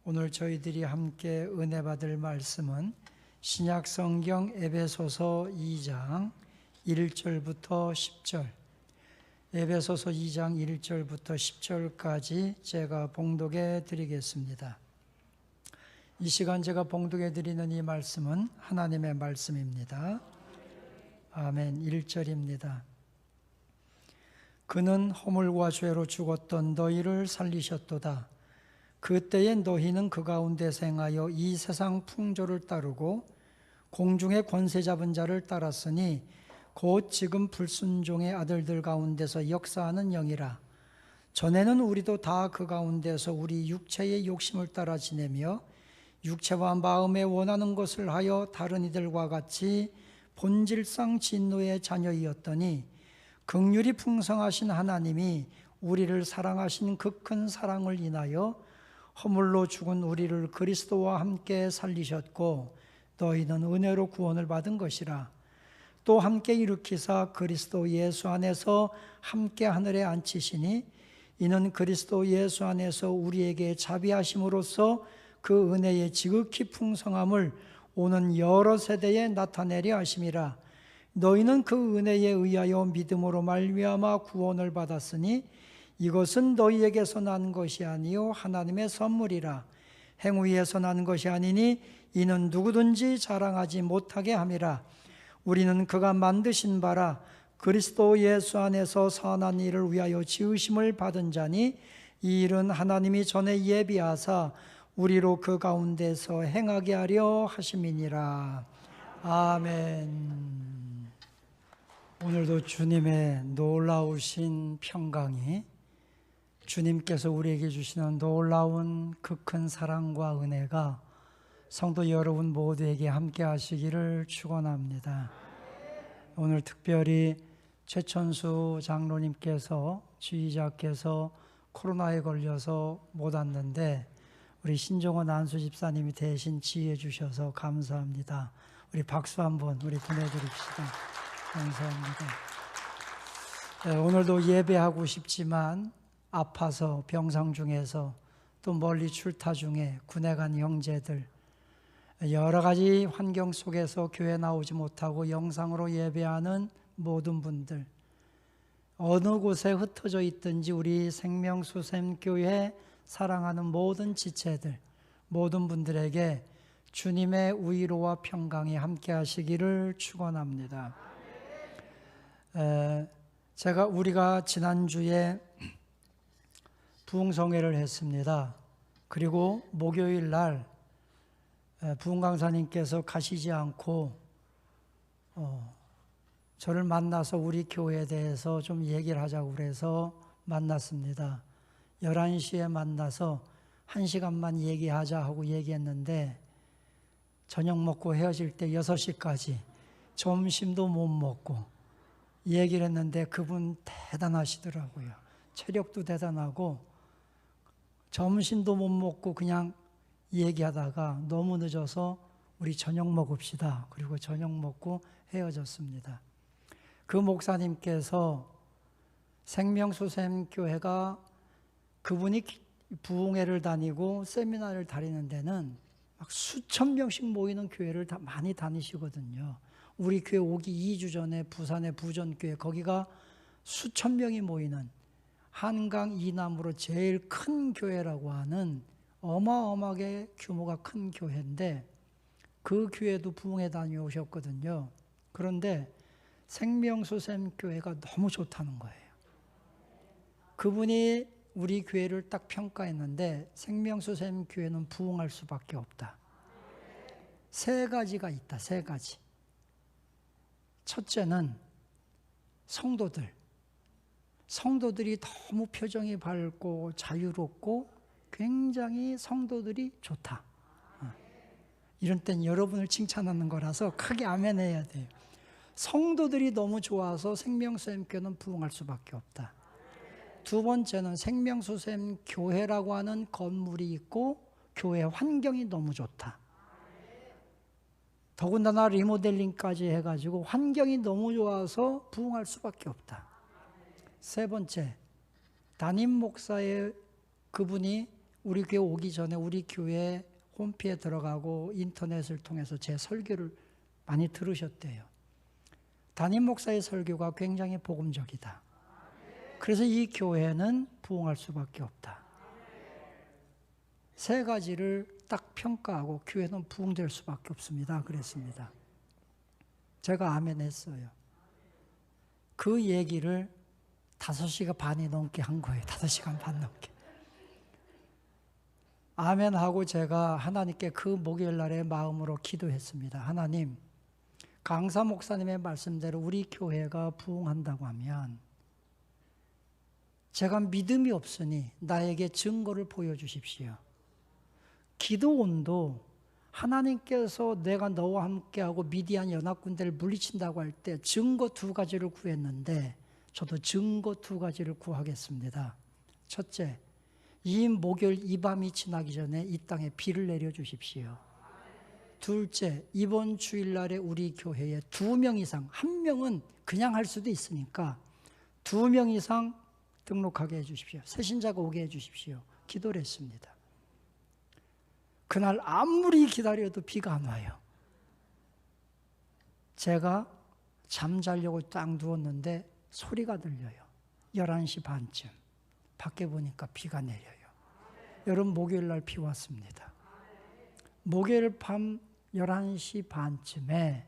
오늘 저희들이 함께 은혜 받을 말씀은 신약 성경 에베소서 2장 1절부터 10절, 에베소서 2장 1절부터 10절까지 제가 봉독해 드리겠습니다. 이 시간 제가 봉독해 드리는 이 말씀은 하나님의 말씀입니다. 아멘. 1절입니다. 그는 허물과 죄로 죽었던 너희를 살리셨도다. 그때에 너희는 그 가운데서 행하여 이 세상 풍조를 따르고 공중의 권세 잡은 자를 따랐으니 곧 지금 불순종의 아들들 가운데서 역사하는 영이라. 전에는 우리도 다 그 가운데서 우리 육체의 욕심을 따라 지내며 육체와 마음에 원하는 것을 하여 다른 이들과 같이 본질상 진노의 자녀이었더니 긍휼이 풍성하신 하나님이 우리를 사랑하신 그 큰 사랑을 인하여 허물로 죽은 우리를 그리스도와 함께 살리셨고 너희는 은혜로 구원을 받은 것이라. 또 함께 일으키사 그리스도 예수 안에서 함께 하늘에 앉히시니 이는 그리스도 예수 안에서 우리에게 자비하심으로써 그 은혜의 지극히 풍성함을 오는 여러 세대에 나타내려 하심이라. 너희는 그 은혜에 의하여 믿음으로 말미암아 구원을 받았으니 이것은 너희에게서 난 것이 아니요 하나님의 선물이라. 행위에서 난 것이 아니니 이는 누구든지 자랑하지 못하게 함이라. 우리는 그가 만드신 바라 그리스도 예수 안에서 선한 일을 위하여 지으심을 받은 자니 이 일은 하나님이 전에 예비하사 우리로 그 가운데서 행하게 하려 하심이니라. 아멘. 오늘도 주님의 놀라우신 평강이, 주님께서 우리에게 주시는 놀라운 그 큰 사랑과 은혜가 성도 여러분 모두에게 함께 하시기를 축원합니다. 오늘 특별히 최천수 장로님께서, 지휘자께서 코로나에 걸려서 못 왔는데 우리 신종원 안수 집사님이 대신 지휘해 주셔서 감사합니다. 우리 박수 한번 우리 보내드립시다. 감사합니다. 네, 오늘도 예배하고 싶지만 아파서 병상 중에서 또 멀리 출타 중에 군에 간 형제들, 여러 가지 환경 속에서 교회 나오지 못하고 영상으로 예배하는 모든 분들, 어느 곳에 흩어져 있든지 우리 생명수샘교회 사랑하는 모든 지체들, 모든 분들에게 주님의 위로와 평강이 함께 하시기를 축원합니다. 우리가 지난주에 부흥성회를 했습니다. 그리고 목요일 날 부흥강사님께서 가시지 않고 저를 만나서 우리 교회에 대해서 좀 얘기를 하자고 그래서 만났습니다. 11시에 만나서 1시간만 얘기하자 하고 얘기했는데 저녁 먹고 헤어질 때 6시까지 점심도 못 먹고 얘기를 했는데 그분 대단하시더라고요. 체력도 대단하고 점심도 못 먹고 그냥 얘기하다가 너무 늦어서 우리 저녁 먹읍시다. 그리고 저녁 먹고 헤어졌습니다. 그 목사님께서 생명수샘교회가 그분이 부흥회를 다니고 세미나를 다니는 데는 막 수천 명씩 모이는 교회를 많이 다니시거든요. 우리 교회 오기 2주 전에 부산의 부전교회, 거기가 수천 명이 모이는 한강 이남으로 제일 큰 교회라고 하는 어마어마하게 규모가 큰 교회인데 그 교회도 부흥회 다녀오셨거든요. 그런데 생명수샘교회가 너무 좋다는 거예요. 그분이 우리 교회를 딱 평가했는데 생명수샘교회는 부흥할 수밖에 없다. 3가지가 있다. 3가지. 첫째는 성도들이 너무 표정이 밝고 자유롭고 굉장히 성도들이 좋다. 이런 땐 여러분을 칭찬하는 거라서 크게 아멘 해야 돼요. 성도들이 너무 좋아서 생명수샘교회는 부흥할 수밖에 없다. 두 번째는 생명수샘교회라고 하는 건물이 있고 교회 환경이 너무 좋다. 더군다나 리모델링까지 해가지고 환경이 너무 좋아서 부흥할 수밖에 없다. 세 번째, 담임 목사의 그분이 우리 교회 오기 전에 우리 교회 홈피에 들어가고 인터넷을 통해서 제 설교를 많이 들으셨대요. 담임 목사의 설교가 굉장히 복음적이다. 그래서 이 교회는 부흥할 수밖에 없다. 세 가지를 딱 평가하고 교회는 부흥될 수밖에 없습니다. 그랬습니다. 제가 아멘 했어요. 그 얘기를 5시간 반이 넘게 한 거예요. 5시간 반 넘게. 아멘하고 제가 하나님께 그 목요일 날에 마음으로 기도했습니다. 하나님, 강사 목사님의 말씀대로 우리 교회가 부흥한다고 하면 제가 믿음이 없으니 나에게 증거를 보여주십시오. 기도원도 하나님께서 내가 너와 함께하고 미디안 연합군대를 물리친다고 할 때 증거 2가지를 구했는데 저도 증거 2가지를 구하겠습니다. 첫째, 이 목요일 이 밤이 지나기 전에 이 땅에 비를 내려주십시오. 둘째, 이번 주일날에 우리 교회에 2명 이상, 1명은 그냥 할 수도 있으니까 2명 이상 등록하게 해주십시오. 새신자가 오게 해주십시오. 기도를 했습니다. 그날 아무리 기다려도 비가 안 와요. 제가 잠자려고 딱 누웠는데 소리가 들려요. 11시 반쯤. 밖에 보니까 비가 내려요. 여러분, 목요일 날 비 왔습니다. 목요일 밤 11시 반쯤에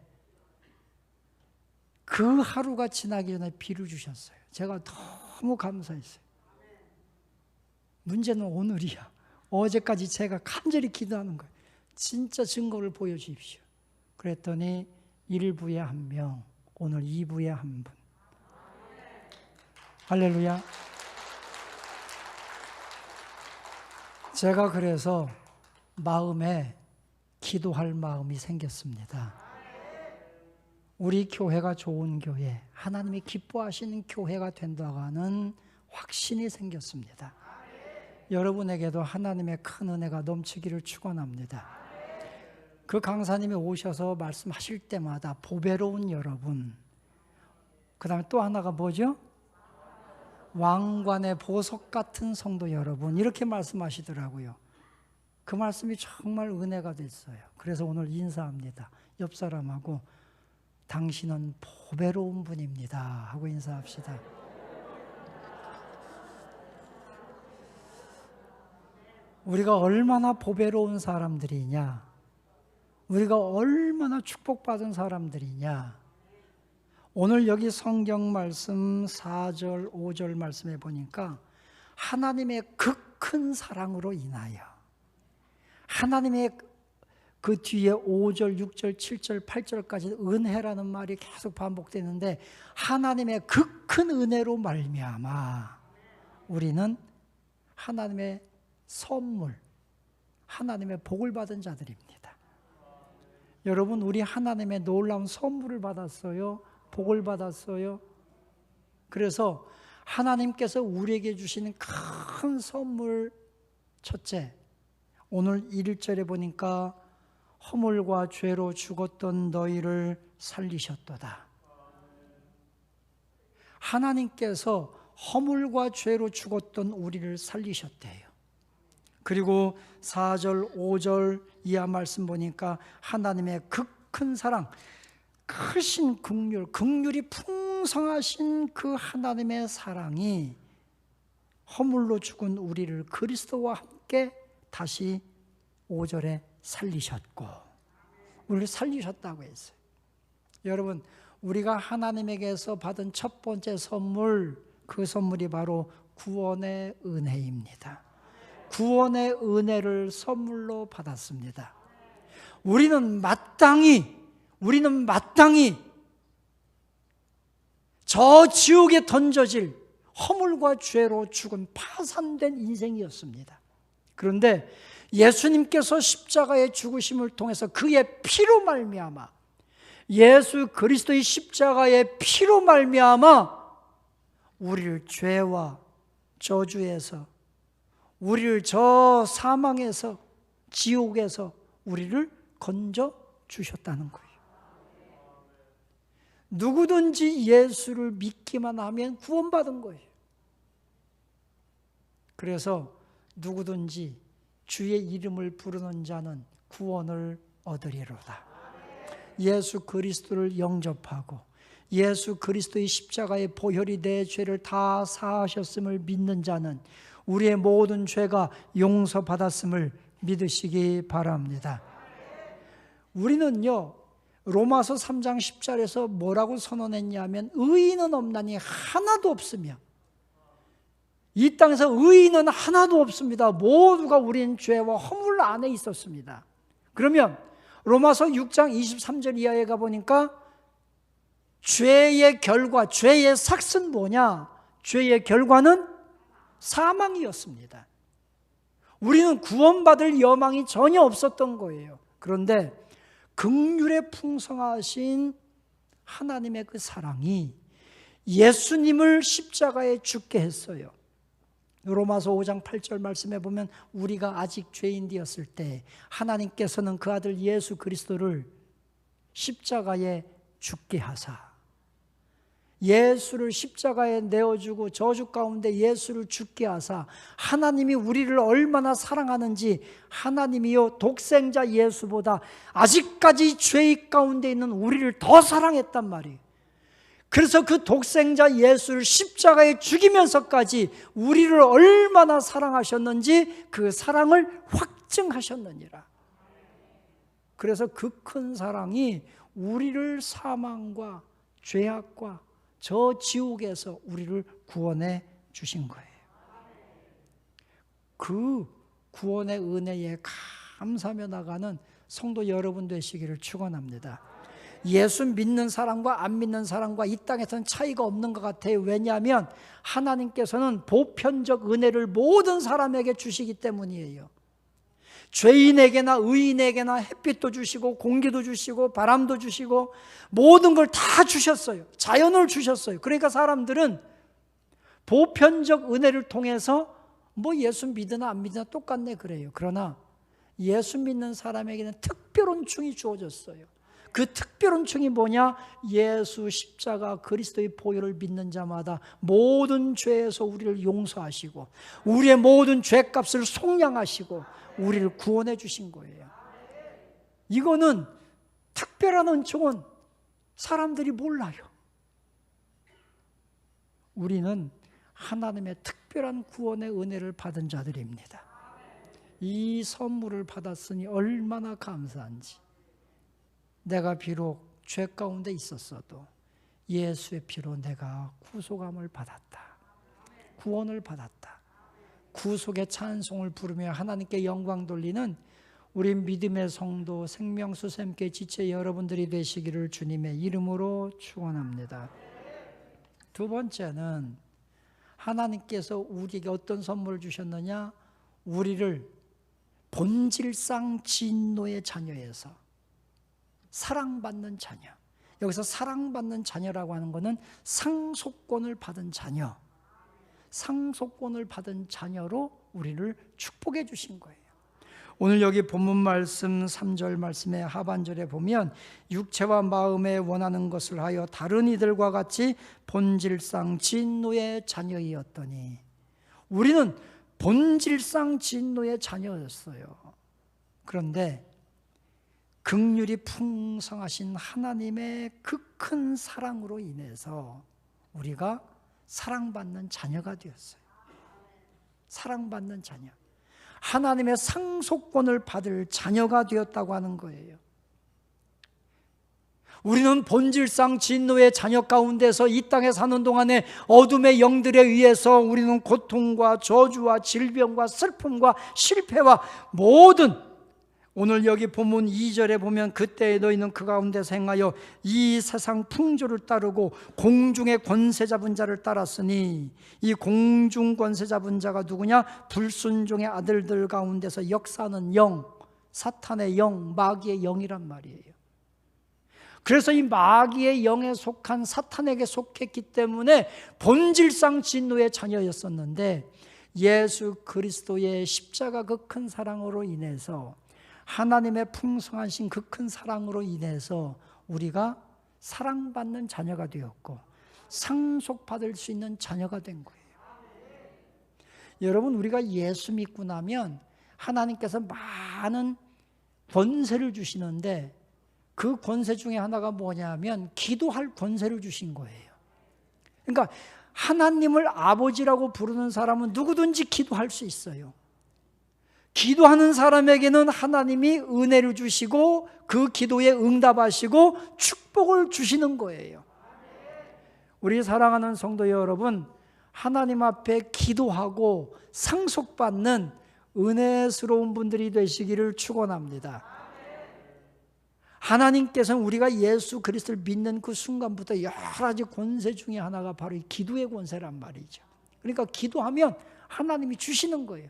그 하루가 지나기 전에 비를 주셨어요. 제가 너무 감사했어요. 문제는 오늘이야. 어제까지 제가 간절히 기도하는 거예요. 진짜 증거를 보여주십시오. 그랬더니 1부에 1명, 오늘 2부에 1분. 할렐루야. 제가 그래서 마음에 기도할 마음이 생겼습니다. 우리 교회가 좋은 교회, 하나님이 기뻐하시는 교회가 된다고 하는 확신이 생겼습니다. 여러분에게도 하나님의 큰 은혜가 넘치기를 축원합니다. 그 강사님이 오셔서 말씀하실 때마다 보배로운 여러분, 그 다음에 또 하나가 뭐죠? 왕관의 보석 같은 성도 여러분, 이렇게 말씀하시더라고요. 그 말씀이 정말 은혜가 됐어요. 그래서 오늘 인사합니다. 옆 사람하고 당신은 보배로운 분입니다 하고 인사합시다. 우리가 얼마나 보배로운 사람들이냐, 우리가 얼마나 축복받은 사람들이냐. 오늘 여기 성경 말씀 4절, 5절 말씀에 보니까 하나님의 그 큰 사랑으로 인하여, 하나님의 그 뒤에 5절, 6절, 7절, 8절까지 은혜라는 말이 계속 반복되는데 하나님의 그 큰 은혜로 말미암아 우리는 하나님의 선물, 하나님의 복을 받은 자들입니다. 여러분, 우리 하나님의 놀라운 선물을 받았어요? 복을 받았어요? 그래서 하나님께서 우리에게 주시는 큰 선물, 첫째, 오늘 1절에 보니까 허물과 죄로 죽었던 너희를 살리셨도다. 하나님께서 허물과 죄로 죽었던 우리를 살리셨대요. 그리고 4절, 5절 이하 말씀 보니까 하나님의 그 큰 사랑, 크신 긍휼이 풍성하신 그 하나님의 사랑이 허물로 죽은 우리를 그리스도와 함께 다시 5절에 살리셨고, 우리를 살리셨다고 했어요. 여러분, 우리가 하나님에게서 받은 첫 번째 선물, 그 선물이 바로 구원의 은혜입니다. 구원의 은혜를 선물로 받았습니다. 우리는 마땅히 저 지옥에 던져질 허물과 죄로 죽은 파산된 인생이었습니다. 그런데 예수님께서 십자가의 죽으심을 통해서 그의 피로 말미암아, 예수 그리스도의 십자가의 피로 말미암아 우리를 죄와 저주에서, 우리를 저 사망에서, 지옥에서 우리를 건져 주셨다는 거예요. 누구든지 예수를 믿기만 하면 구원받은 거예요. 그래서 누구든지 주의 이름을 부르는 자는 구원을 얻으리로다. 예수 그리스도를 영접하고 예수 그리스도의 십자가의 보혈이 내 죄를 다 사하셨음을 믿는 자는 우리의 모든 죄가 용서받았음을 믿으시기 바랍니다. 우리는요, 로마서 3장 10절에서 뭐라고 선언했냐면 의인은 없나니 하나도 없으며, 이 땅에서 의인은 하나도 없습니다. 모두가 우린 죄와 허물 안에 있었습니다. 그러면 로마서 6장 23절 이하에 가보니까 죄의 결과, 죄의 삭은 뭐냐? 죄의 결과는 사망이었습니다. 우리는 구원받을 여망이 전혀 없었던 거예요. 그런데 긍휼에 풍성하신 하나님의 그 사랑이 예수님을 십자가에 죽게 했어요. 로마서 5장 8절 말씀에 보면 우리가 아직 죄인 되었을 때 하나님께서는 그 아들 예수 그리스도를 십자가에 죽게 하사, 예수를 십자가에 내어주고 저주 가운데 예수를 죽게 하사 하나님이 우리를 얼마나 사랑하는지, 하나님이요 독생자 예수보다 아직까지 죄 가운데 있는 우리를 더 사랑했단 말이에요. 그래서 그 독생자 예수를 십자가에 죽이면서까지 우리를 얼마나 사랑하셨는지 그 사랑을 확증하셨느니라. 그래서 그 큰 사랑이 우리를 사망과 죄악과 저 지옥에서 우리를 구원해 주신 거예요. 그 구원의 은혜에 감사하며 나가는 성도 여러분 되시기를 축원합니다. 예수 믿는 사람과 안 믿는 사람과 이 땅에서는 차이가 없는 것 같아요. 왜냐하면 하나님께서는 보편적 은혜를 모든 사람에게 주시기 때문이에요. 죄인에게나 의인에게나 햇빛도 주시고 공기도 주시고 바람도 주시고 모든 걸 다 주셨어요. 자연을 주셨어요. 그러니까 사람들은 보편적 은혜를 통해서 뭐 예수 믿으나 안 믿으나 똑같네 그래요. 그러나 예수 믿는 사람에게는 특별한 층이 주어졌어요. 그 특별한 층이 뭐냐? 예수 십자가 그리스도의 보혈을 믿는 자마다 모든 죄에서 우리를 용서하시고 우리의 모든 죄값을 속량하시고 우리를 구원해 주신 거예요. 이거는 특별한 은총은 사람들이 몰라요. 우리는 하나님의 특별한 구원의 은혜를 받은 자들입니다. 이 선물을 받았으니 얼마나 감사한지. 내가 비록 죄 가운데 있었어도 예수의 피로 내가 구속함을 받았다. 구원을 받았다. 구속의 찬송을 부르며 하나님께 영광 돌리는 우리 믿음의 성도 생명수 샘께 지체 여러분들이 되시기를 주님의 이름으로 축원합니다. 두 번째는 하나님께서 우리에게 어떤 선물을 주셨느냐? 우리를 본질상 진노의 자녀에서 사랑받는 자녀. 여기서 사랑받는 자녀라고 하는 것은 상속권을 받은 자녀. 상속권을 받은 자녀로 우리를 축복해 주신 거예요. 오늘 여기 본문 말씀 3절 말씀의 하반절에 보면 육체와 마음에 원하는 것을 하여 다른 이들과 같이 본질상 진노의 자녀이었더니, 우리는 본질상 진노의 자녀였어요. 그런데 긍휼이 풍성하신 하나님의 그 큰 사랑으로 인해서 우리가 사랑받는 자녀가 되었어요. 사랑받는 자녀. 하나님의 상속권을 받을 자녀가 되었다고 하는 거예요. 우리는 본질상 진노의 자녀 가운데서 이 땅에 사는 동안에 어둠의 영들에 의해서 우리는 고통과 저주와 질병과 슬픔과 실패와 모든, 오늘 여기 본문 2절에 보면 그때 너희는 그 가운데서 행하여 이 세상 풍조를 따르고 공중의 권세 잡은 자를 따랐으니, 이 공중 권세 잡은 자가 누구냐? 불순종의 아들들 가운데서 역사하는 영, 사탄의 영, 마귀의 영이란 말이에요. 그래서 이 마귀의 영에 속한 사탄에게 속했기 때문에 본질상 진노의 자녀였었는데, 예수 그리스도의 십자가 그 큰 사랑으로 인해서, 하나님의 풍성하신 그 큰 사랑으로 인해서 우리가 사랑받는 자녀가 되었고 상속받을 수 있는 자녀가 된 거예요. 여러분, 우리가 예수 믿고 나면 하나님께서 많은 권세를 주시는데 그 권세 중에 하나가 뭐냐면 기도할 권세를 주신 거예요. 그러니까 하나님을 아버지라고 부르는 사람은 누구든지 기도할 수 있어요. 기도하는 사람에게는 하나님이 은혜를 주시고 그 기도에 응답하시고 축복을 주시는 거예요. 우리 사랑하는 성도 여러분, 하나님 앞에 기도하고 상속받는 은혜스러운 분들이 되시기를 축원합니다. 하나님께서는 우리가 예수 그리스도를 믿는 그 순간부터 여러 가지 권세 중에 하나가 바로 이 기도의 권세란 말이죠. 그러니까 기도하면 하나님이 주시는 거예요.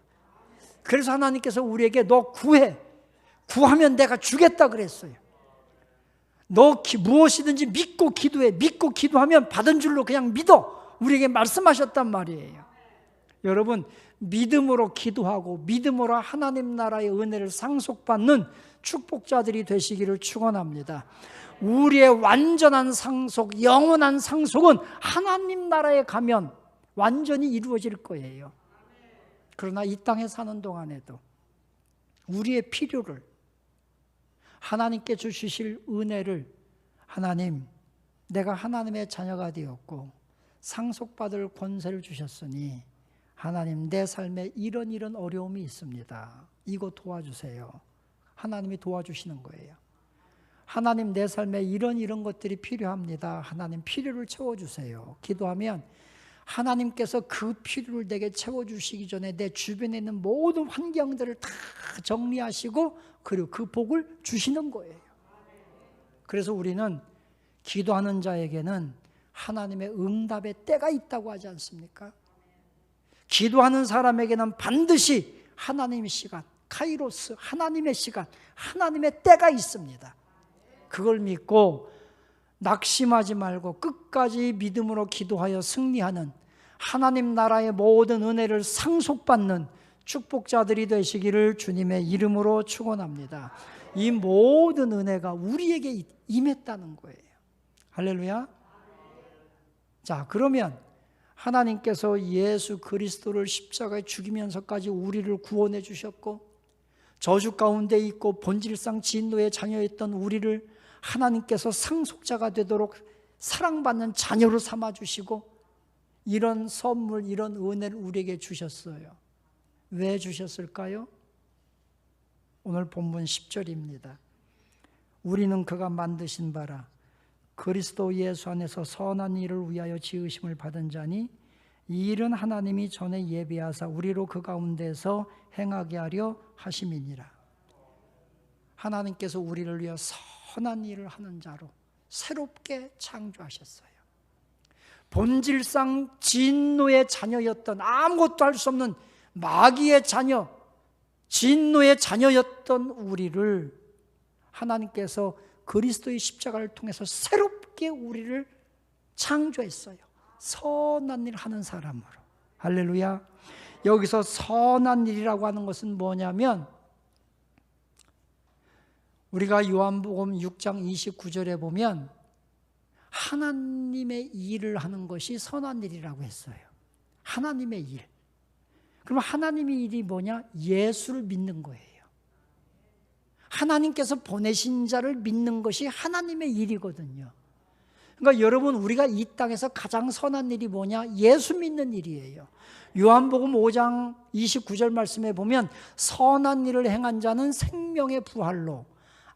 그래서 하나님께서 우리에게 너 구해, 구하면 내가 주겠다 그랬어요. 너 무엇이든지 믿고 기도해, 믿고 기도하면 받은 줄로 그냥 믿어, 우리에게 말씀하셨단 말이에요. 여러분, 믿음으로 기도하고 믿음으로 하나님 나라의 은혜를 상속받는 축복자들이 되시기를 축원합니다. 우리의 완전한 상속, 영원한 상속은 하나님 나라에 가면 완전히 이루어질 거예요. 그러나 이 땅에 사는 동안에도 우리의 필요를, 하나님께 주실 은혜를, 하나님, 내가 하나님의 자녀가 되었고 상속받을 권세를 주셨으니 하나님, 내 삶에 이런 어려움이 있습니다. 이거 도와주세요. 하나님이 도와주시는 거예요. 하나님, 내 삶에 이런 것들이 필요합니다. 하나님, 필요를 채워주세요. 기도하면 하나님께서 그 필요를 내게 채워주시기 전에 내 주변에 있는 모든 환경들을 다 정리하시고 그리고 그 복을 주시는 거예요. 그래서 우리는 기도하는 자에게는 하나님의 응답의 때가 있다고 하지 않습니까? 기도하는 사람에게는 반드시 하나님의 시간, 카이로스, 하나님의 시간, 하나님의 때가 있습니다. 그걸 믿고 낙심하지 말고 끝까지 믿음으로 기도하여 승리하는, 하나님 나라의 모든 은혜를 상속받는 축복자들이 되시기를 주님의 이름으로 축원합니다. 이 모든 은혜가 우리에게 임했다는 거예요. 할렐루야. 자, 그러면 하나님께서 예수 그리스도를 십자가에 죽이면서까지 우리를 구원해 주셨고 저주 가운데 있고 본질상 진노의 자녀였던 우리를 하나님께서 상속자가 되도록 사랑받는 자녀로 삼아주시고 이런 선물, 이런 은혜를 우리에게 주셨어요. 왜 주셨을까요? 오늘 본문 10절입니다. 우리는 그가 만드신 바라 그리스도 예수 안에서 선한 일을 위하여 지으심을 받은 자니 이 일은 하나님이 전에 예비하사 우리로 그 가운데서 행하게 하려 하심이니라. 하나님께서 우리를 위하여 선한 일을 하는 자로 새롭게 창조하셨어요. 본질상 진노의 자녀였던, 아무것도 할 수 없는 마귀의 자녀, 진노의 자녀였던 우리를 하나님께서 그리스도의 십자가를 통해서 새롭게 우리를 창조했어요. 선한 일을 하는 사람으로. 할렐루야. 여기서 선한 일이라고 하는 것은 뭐냐면 우리가 요한복음 6장 29절에 보면 하나님의 일을 하는 것이 선한 일이라고 했어요. 하나님의 일. 그럼 하나님의 일이 뭐냐? 예수를 믿는 거예요. 하나님께서 보내신 자를 믿는 것이 하나님의 일이거든요. 그러니까 여러분, 우리가 이 땅에서 가장 선한 일이 뭐냐? 예수 믿는 일이에요. 요한복음 5장 29절 말씀에 보면 선한 일을 행한 자는 생명의 부활로,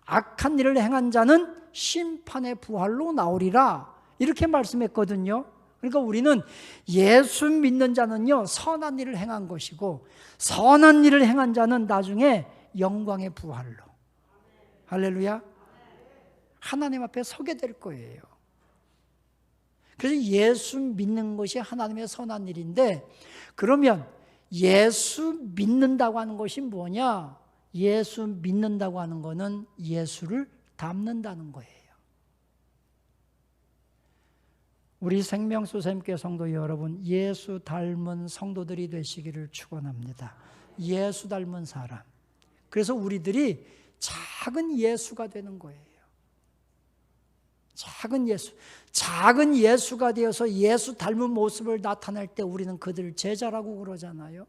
악한 일을 행한 자는 심판의 부활로 나오리라, 이렇게 말씀했거든요. 그러니까 우리는 예수 믿는 자는요 선한 일을 행한 것이고 선한 일을 행한 자는 나중에 영광의 부활로, 할렐루야, 하나님 앞에 서게 될 거예요. 그래서 예수 믿는 것이 하나님의 선한 일인데, 그러면 예수 믿는다고 하는 것이 뭐냐? 예수 믿는다고 하는 것은 예수를 닮는다는 거예요. 우리 생명수샘교회 성도 여러분, 예수 닮은 성도들이 되시기를 축원합니다. 예수 닮은 사람. 그래서 우리들이 작은 예수가 되는 거예요. 작은 예수가 되어서 예수 닮은 모습을 나타낼 때 우리는 그들을 제자라고 그러잖아요.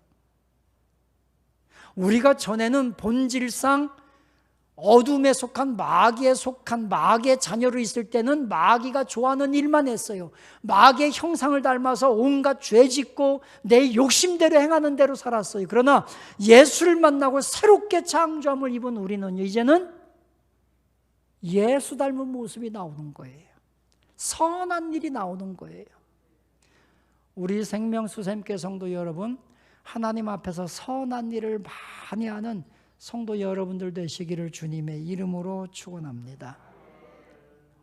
우리가 전에는 본질상 어둠에 속한 마귀에 속한 마귀의 자녀로 있을 때는 마귀가 좋아하는 일만 했어요. 마귀의 형상을 닮아서 온갖 죄 짓고 내 욕심대로 행하는 대로 살았어요. 그러나 예수를 만나고 새롭게 창조함을 입은 우리는 이제는 예수 닮은 모습이 나오는 거예요. 선한 일이 나오는 거예요. 우리 생명수샘교회 성도 여러분, 하나님 앞에서 선한 일을 많이 하는 성도 여러분들 되시기를 주님의 이름으로 축원합니다.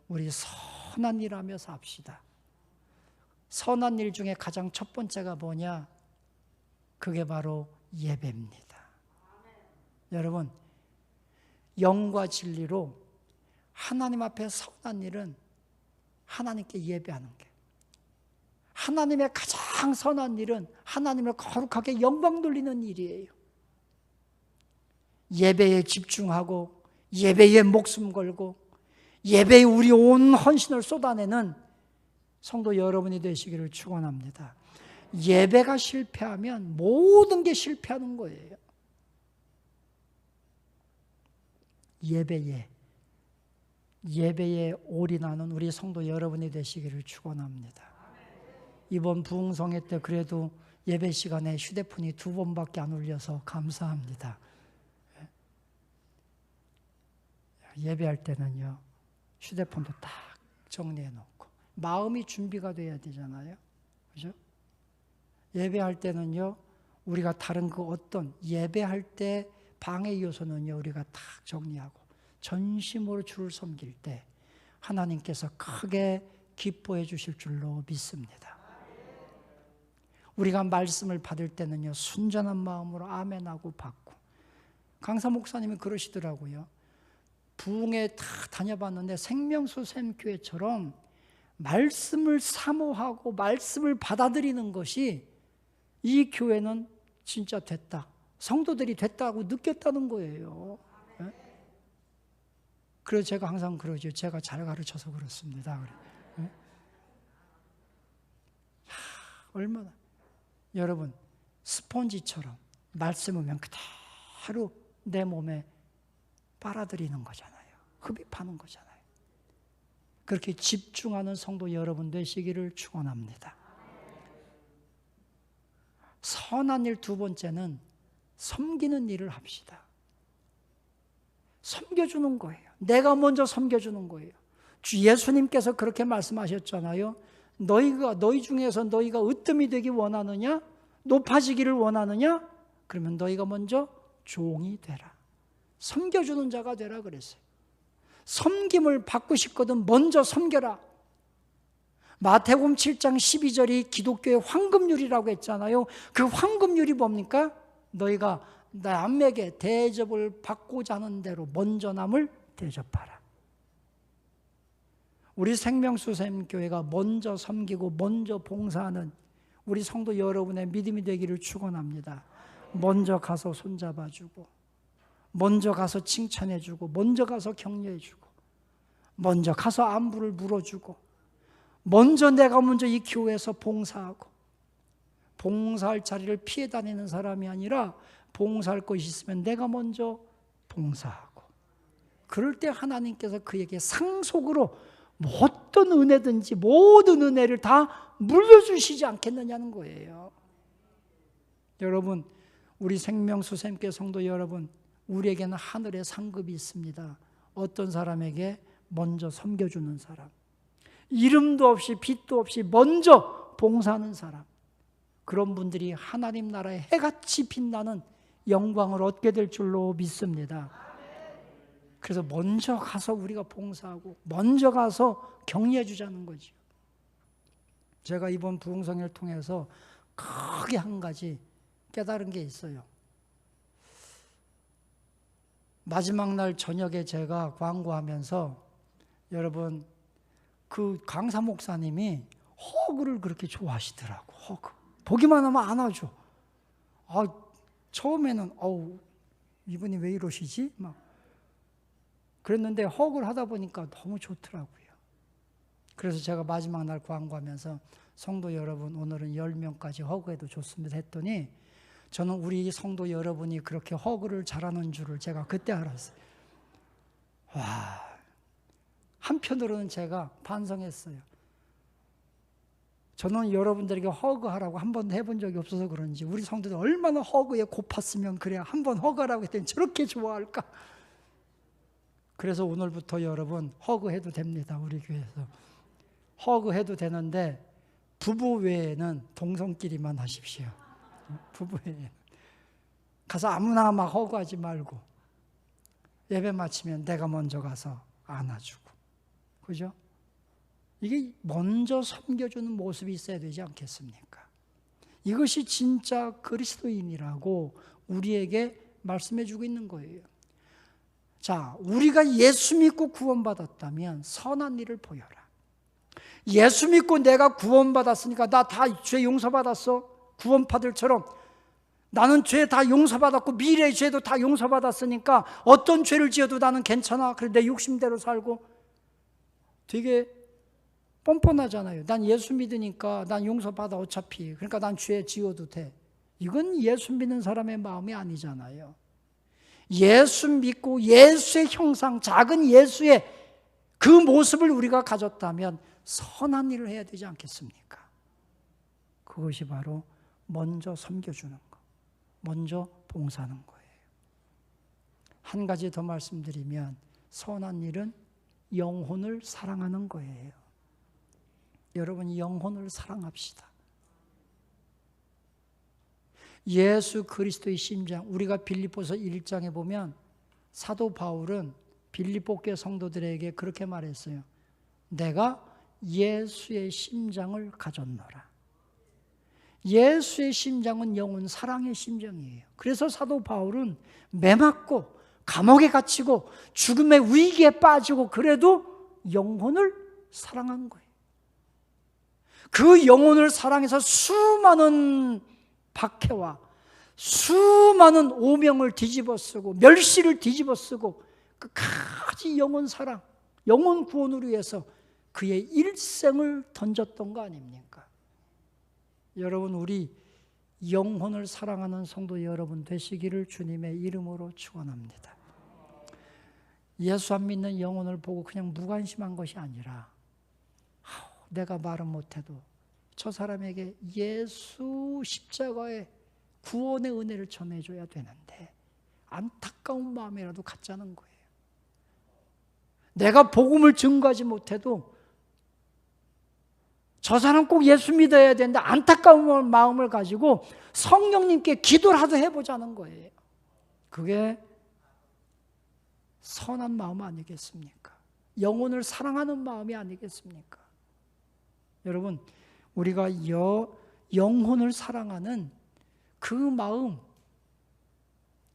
우리 선한 일 하며 삽시다. 선한 일 중에 가장 첫 번째가 뭐냐? 그게 바로 예배입니다. 여러분, 영과 진리로 하나님 앞에 선한 일은 하나님께 예배하는 게, 하나님의 가장 선한 일은 하나님을 거룩하게 영광 돌리는 일이에요. 예배에 집중하고 예배에 목숨 걸고 예배에 우리 온 헌신을 쏟아내는 성도 여러분이 되시기를 축원합니다. 예배가 실패하면 모든 게 실패하는 거예요. 예배에 올인하는 우리 성도 여러분이 되시기를 축원합니다. 이번 부흥성회 때 그래도 예배 시간에 휴대폰이 2번밖에 안 울려서 감사합니다. 예배할 때는요, 휴대폰도 딱 정리해 놓고 마음이 준비가 돼야 되잖아요. 그죠? 예배할 때는요, 우리가 다른 그 어떤 예배할 때 방해 요소는요, 우리가 딱 정리하고 전심으로 주를 섬길 때 하나님께서 크게 기뻐해 주실 줄로 믿습니다. 우리가 말씀을 받을 때는요, 순전한 마음으로 아멘하고 받고. 강사 목사님이 그러시더라고요. 부흥회 다 다녀봤는데 생명수샘교회처럼 말씀을 사모하고 말씀을 받아들이는 것이 이 교회는 진짜 됐다, 성도들이 됐다고 느꼈다는 거예요. 네? 그래서 제가 항상 그러죠. 제가 잘 가르쳐서 그렇습니다. 네? 얼마나 여러분, 스폰지처럼 말씀을 그대로 내 몸에 빨아들이는 거잖아요. 흡입하는 거잖아요. 그렇게 집중하는 성도 여러분 되시기를 축원합니다. 선한 일 두 번째는 섬기는 일을 합시다. 섬겨주는 거예요. 내가 먼저 섬겨주는 거예요. 주 예수님께서 그렇게 말씀하셨잖아요. 너희 중에서 너희가 으뜸이 되기 원하느냐? 높아지기를 원하느냐? 그러면 너희가 먼저 종이 되라. 섬겨주는 자가 되라 그랬어요. 섬김을 받고 싶거든 먼저 섬겨라. 마태복음 7장 12절이 기독교의 황금률이라고 했잖아요. 그 황금률이 뭡니까? 너희가 남에게 대접을 받고자 하는 대로 먼저 남을 대접하라. 우리 생명수샘교회가 먼저 섬기고 먼저 봉사하는 우리 성도 여러분의 믿음이 되기를 축원합니다. 먼저 가서 손잡아주고, 먼저 가서 칭찬해주고, 먼저 가서 격려해주고, 먼저 가서 안부를 물어주고, 내가 먼저 이 교회에서 봉사하고, 봉사할 자리를 피해 다니는 사람이 아니라 봉사할 것이 있으면 내가 먼저 봉사하고, 그럴 때 하나님께서 그에게 상속으로 어떤 은혜든지 모든 은혜를 다 물려주시지 않겠느냐는 거예요. 여러분, 우리 생명수샘교회 성도 여러분, 우리에게는 하늘의 상급이 있습니다. 어떤 사람에게 먼저 섬겨주는 사람, 이름도 없이 빛도 없이 먼저 봉사하는 사람, 그런 분들이 하나님 나라의 해같이 빛나는 영광을 얻게 될 줄로 믿습니다. 그래서 먼저 가서 우리가 봉사하고 먼저 가서 격려해 주자는 거죠. 제가 이번 부흥성회를 통해서 크게 한 가지 깨달은 게 있어요. 마지막 날 저녁에 제가 광고하면서 여러분, 그 강사 목사님이 허그를 그렇게 좋아하시더라고. 허그. 보기만 하면 안아줘. 처음에는 이분이 왜 이러시지? 막 그랬는데 허그를 하다 보니까 너무 좋더라고요. 그래서 제가 마지막 날 광고하면서 성도 여러분, 오늘은 10명까지 허그해도 좋습니다 했더니 저는 우리 성도 여러분이 그렇게 허그를 잘하는 줄을 제가 그때 알았어요. 와, 한편으로는 제가 반성했어요. 저는 여러분들에게 허그하라고 한 번도 해본 적이 없어서 그런지 우리 성도들 얼마나 허그에 고팠으면 그래야 한 번 허그하라고 했더니 저렇게 좋아할까. 그래서 오늘부터 여러분 허그해도 됩니다. 우리 교회에서 허그해도 되는데 부부 외에는 동성끼리만 하십시오. 부부 외에 가서 아무나 막 허그하지 말고 예배 마치면 내가 먼저 가서 안아주고, 그죠? 이게 먼저 섬겨주는 모습이 있어야 되지 않겠습니까? 이것이 진짜 그리스도인이라고 우리에게 말씀해주고 있는 거예요. 자, 우리가 예수 믿고 구원받았다면 선한 일을 보여라. 예수 믿고 내가 구원받았으니까 나 다 죄 용서받았어. 구원파들처럼 나는 죄 다 용서받았고 미래의 죄도 다 용서받았으니까 어떤 죄를 지어도 나는 괜찮아. 그래 내 욕심대로 살고. 되게 뻔뻔하잖아요. 난 예수 믿으니까 난 용서받아 어차피. 그러니까 난 죄 지어도 돼. 이건 예수 믿는 사람의 마음이 아니잖아요. 예수 믿고 예수의 형상, 작은 예수의 그 모습을 우리가 가졌다면 선한 일을 해야 되지 않겠습니까? 그것이 바로 먼저 섬겨주는 것, 먼저 봉사하는 거예요. 한 가지 더 말씀드리면 선한 일은 영혼을 사랑하는 거예요. 여러분, 영혼을 사랑합시다. 예수 그리스도의 심장, 우리가 빌립보서 1장에 보면 사도 바울은 빌립보 교회 성도들에게 그렇게 말했어요. 내가 예수의 심장을 가졌노라. 예수의 심장은 영혼 사랑의 심정이에요. 그래서 사도 바울은 매맞고 감옥에 갇히고 죽음의 위기에 빠지고 그래도 영혼을 사랑한 거예요. 그 영혼을 사랑해서 수많은 박해와 수많은 오명을 뒤집어쓰고 멸시를 뒤집어쓰고 끝까지 영혼 사랑, 영혼 구원을 위해서 그의 일생을 던졌던 거 아닙니까? 여러분, 우리 영혼을 사랑하는 성도 여러분 되시기를 주님의 이름으로 축원합니다. 예수 안 믿는 영혼을 보고 그냥 무관심한 것이 아니라 내가 말은 못해도 저 사람에게 예수 십자가의 구원의 은혜를 전해줘야 되는데 안타까운 마음이라도 갖자는 거예요. 내가 복음을 증거하지 못해도 저 사람 꼭 예수 믿어야 되는데 안타까운 마음을 가지고 성령님께 기도라도 해보자는 거예요. 그게 선한 마음 아니겠습니까? 영혼을 사랑하는 마음이 아니겠습니까? 여러분, 우리가 영혼을 사랑하는 그 마음,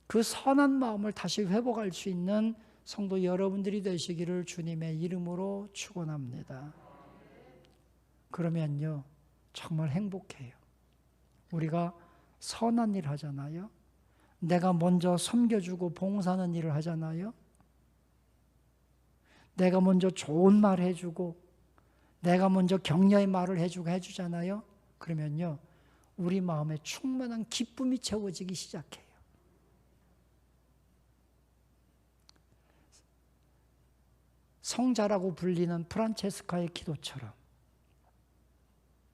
그 선한 마음을 다시 회복할 수 있는 성도 여러분들이 되시기를 주님의 이름으로 축원합니다. 그러면요, 정말 행복해요. 우리가 선한 일 하잖아요. 내가 먼저 섬겨주고 봉사하는 일을 하잖아요. 내가 먼저 좋은 말 해주고 내가 먼저 격려의 말을 해주고 해주잖아요. 그러면요, 우리 마음에 충만한 기쁨이 채워지기 시작해요. 성자라고 불리는 프란체스카의 기도처럼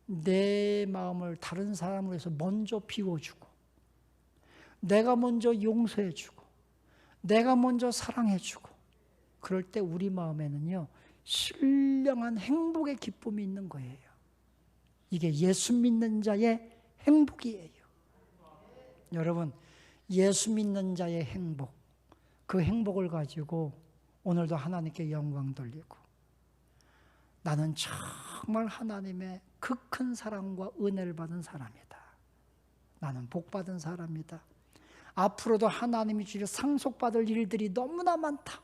내 마음을 다른 사람을 위해서 먼저 비워주고 내가 먼저 용서해주고 내가 먼저 사랑해주고 그럴 때 우리 마음에는요 신령한 행복의 기쁨이 있는 거예요. 이게 예수 믿는 자의 행복이에요. 여러분, 예수 믿는 자의 행복, 그 행복을 가지고 오늘도 하나님께 영광 돌리고 나는 정말 하나님의 그 큰 사랑과 은혜를 받은 사람이다. 나는 복받은 사람이다. 앞으로도 하나님이 주실 상속받을 일들이 너무나 많다.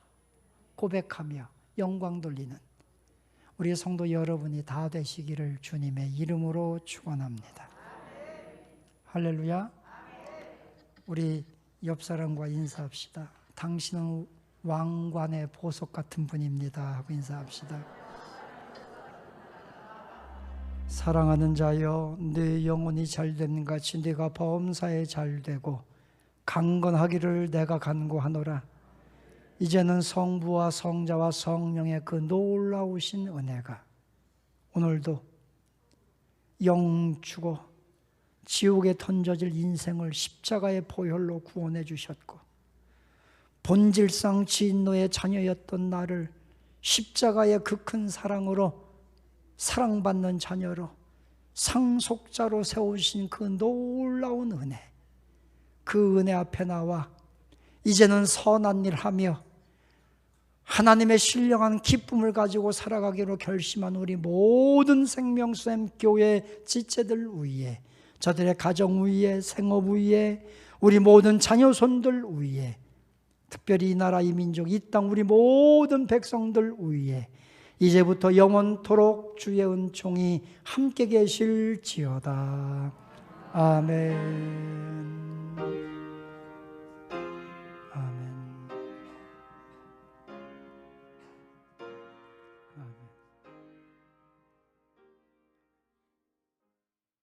고백하며 영광 돌리는 우리 성도 여러분이 다 되시기를 주님의 이름으로 축원합니다. 할렐루야. 우리 옆 사람과 인사합시다. 당신은 왕관의 보석 같은 분입니다 하고 인사합시다. 사랑하는 자여, 내 영혼이 잘됨 같이 네가 범사에 잘되고 강건하기를 내가 간구하노라. 이제는 성부와 성자와 성령의 그 놀라우신 은혜가 오늘도 영주고 지옥에 던져질 인생을 십자가의 보혈로 구원해 주셨고, 본질상 진노의 자녀였던 나를 십자가의 그 큰 사랑으로 사랑받는 자녀로 상속자로 세우신 그 놀라운 은혜, 그 은혜 앞에 나와 이제는 선한 일 하며 하나님의 신령한 기쁨을 가지고 살아가기로 결심한 우리 모든 생명샘 교회 지체들 위에, 저들의 가정 위에, 생업 위에, 우리 모든 자녀손들 위에, 특별히 이 나라 이 민족 이 땅 우리 모든 백성들 위에 이제부터 영원토록 주의 은총이 함께 계실지어다. 아멘.